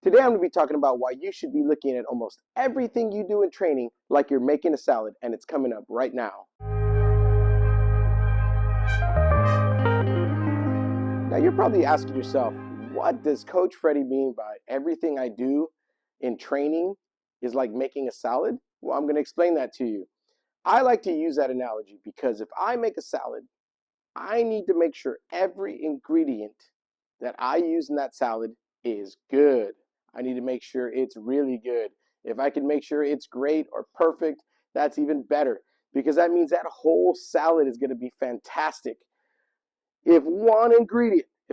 Today I'm going to be talking about why you should be looking at almost everything you do in training like you're making a salad, and it's coming up right now. Now you're probably asking yourself, what does Coach Freddie mean by everything I do in training is like making a salad? Well, I'm going to explain that to you. I like to use that analogy because if I make a salad, I need to make sure every ingredient that I use in that salad is good. I need to make sure it's really good. If I can make sure it's great or perfect, that's even better, because that means that whole salad is going to be fantastic. If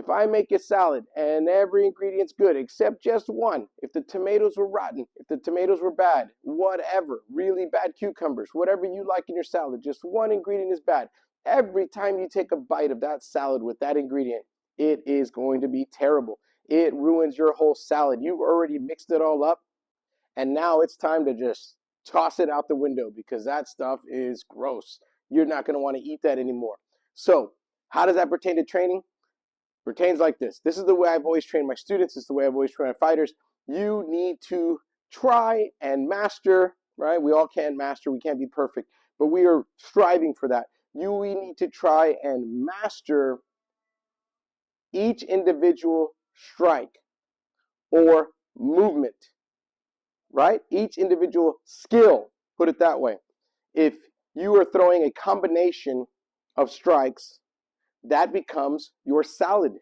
I make a salad and every ingredient's good except just one, if the tomatoes were rotten, if the tomatoes were bad, whatever, really bad cucumbers, whatever you like in your salad, just one ingredient is bad, every time you take a bite of that salad with that ingredient, it is going to be terrible. It ruins your whole salad. You've already mixed it all up, and now it's time to just toss it out the window because that stuff is gross. You're not going to want to eat that anymore. So, how does that pertain to training? Pertains like this. This is the way I've always trained my students. This is the way I've always trained my fighters. You need to try and master, right? We all can't master. We can't be perfect, but we are striving for that. We need to try and master each individual strike or movement, right? Each individual skill, put it that way. If you are throwing a combination of strikes, that becomes your salad.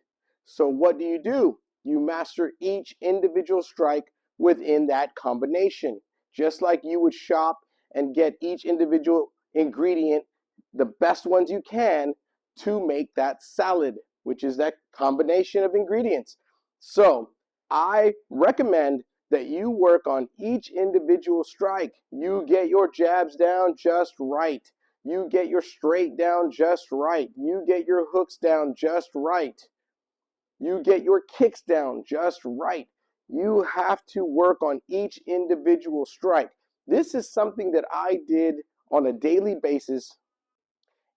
So what do? You master each individual strike within that combination. Just like you would shop and get each individual ingredient, the best ones you can, to make that salad, which is that combination of ingredients. So I recommend that you work on each individual strike. You get your jabs down just right. You get your straight down just right. You get your hooks down just right. You get your kicks down just right. You have to work on each individual strike. This is something that I did on a daily basis,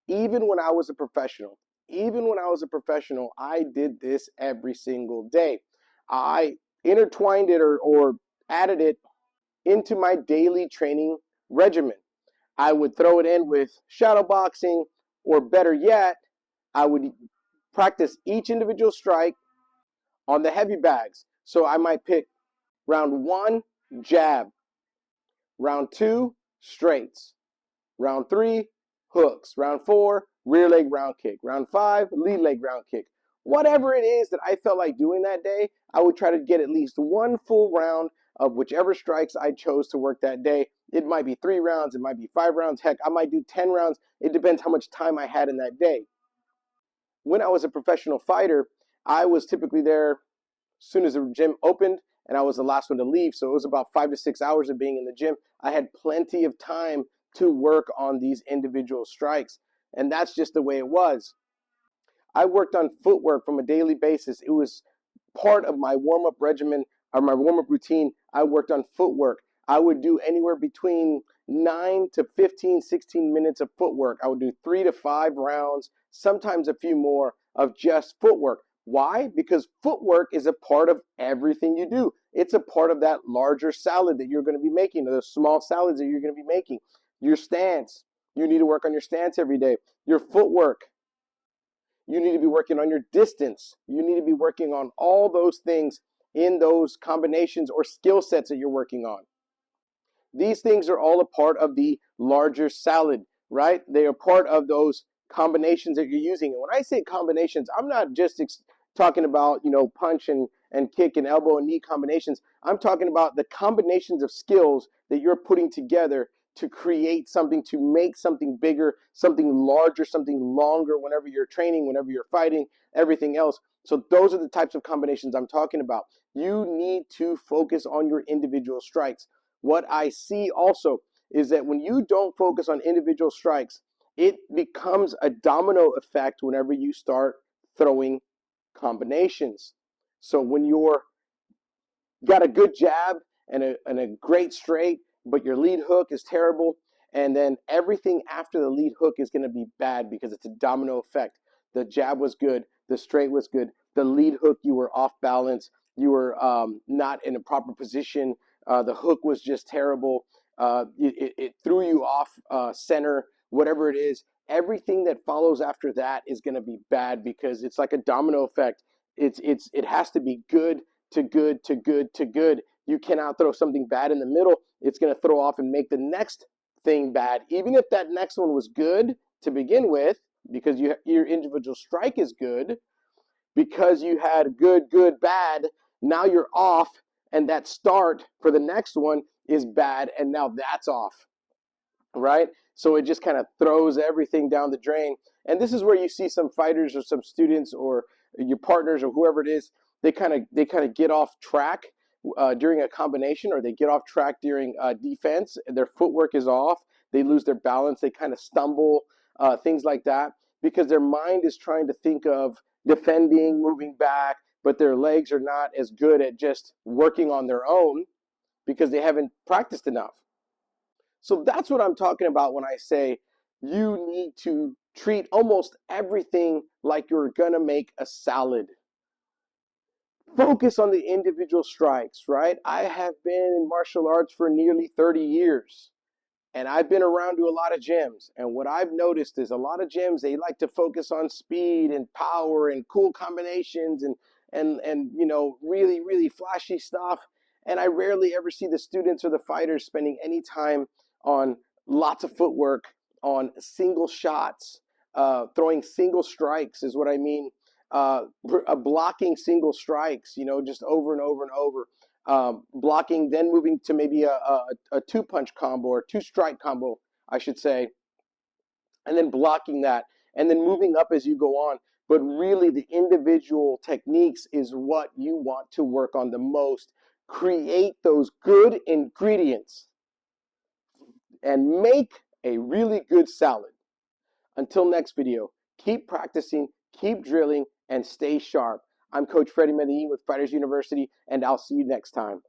even when I was a professional. Even when I was a professional, I did this every single day. I intertwined it or added it into my daily training regimen. I would throw it in with shadow boxing, or better yet, I would practice each individual strike on the heavy bags. So I might pick round 1, jab, round 2, straights, round 3, hooks, round 4, rear leg round kick, round 5, lead leg round kick. Whatever it is that I felt like doing that day, I would try to get at least one full round of whichever strikes I chose to work that day. It might be 3 rounds, it might be 5 rounds, heck, I might do 10 rounds. It depends how much time I had in that day. When I was a professional fighter, I was typically there as soon as the gym opened, and I was the last one to leave, so it was about 5 to 6 hours of being in the gym. I had plenty of time to work on these individual strikes, and that's just the way it was. I worked on footwork from a daily basis. It was part of my warm-up regimen or my warm-up routine. I worked on footwork. I would do anywhere between 9 to 15, 16 minutes of footwork. I would do 3 to 5 rounds, sometimes a few more, of just footwork. Why? Because footwork is a part of everything you do. It's a part of that larger salad that you're going to be making, or those small salads that you're going to be making. Your stance. You need to work on your stance every day. Your footwork. You need to be working on your distance. You need to be working on all those things in those combinations or skill sets that you're working on. These things are all a part of the larger salad, right? They are part of those combinations that you're using. And when I say combinations, I'm not just talking about, punch and kick and elbow and knee combinations. I'm talking about the combinations of skills that you're putting together to create something, to make something bigger, something larger, something longer whenever you're training, whenever you're fighting, everything else. So those are the types of combinations I'm talking about. You need to focus on your individual strikes. What I see also is that when you don't focus on individual strikes, it becomes a domino effect whenever you start throwing combinations. So when you're got a good jab and a great straight, but your lead hook is terrible, and then everything after the lead hook is going to be bad because it's a domino effect. The jab was good, the straight was good, the lead hook you were off balance, you were not in a proper position. The hook was just terrible. It threw you off center, whatever it is. Everything that follows after that is going to be bad because it's like a domino effect. It has to be good to good to good to good. You cannot throw something bad in the middle. It's going to throw off and make the next thing bad, even if that next one was good to begin with, because your individual strike is good, because you had good, good, bad. Now you're off, and that start for the next one is bad, and now that's off, right? So it just kind of throws everything down the drain. And this is where you see some fighters or some students or your partners or whoever it is, they kind of get off track during a combination, or they get off track during defense. Their footwork is off. They lose their balance. They kind of stumble, things like that, because their mind is trying to think of defending, moving back, but their legs are not as good at just working on their own because they haven't practiced enough. So that's what I'm talking about when I say you need to treat almost everything like you're gonna make a salad. Focus on the individual strikes, right? I have been in martial arts for nearly 30 years. And I've been around to a lot of gyms. And what I've noticed is a lot of gyms, they like to focus on speed and power and cool combinations and really, really flashy stuff. And I rarely ever see the students or the fighters spending any time on lots of footwork, on single shots, throwing single strikes is what I mean. Blocking single strikes, just over and over and over. Blocking, then moving to maybe a two-punch combo or two-strike combo, I should say, and then blocking that, and then moving up as you go on. But really, the individual techniques is what you want to work on the most. Create those good ingredients and make a really good salad. Until next video, keep practicing, keep drilling, and stay sharp. I'm Coach Freddie Medellin with Fighters University, and I'll see you next time.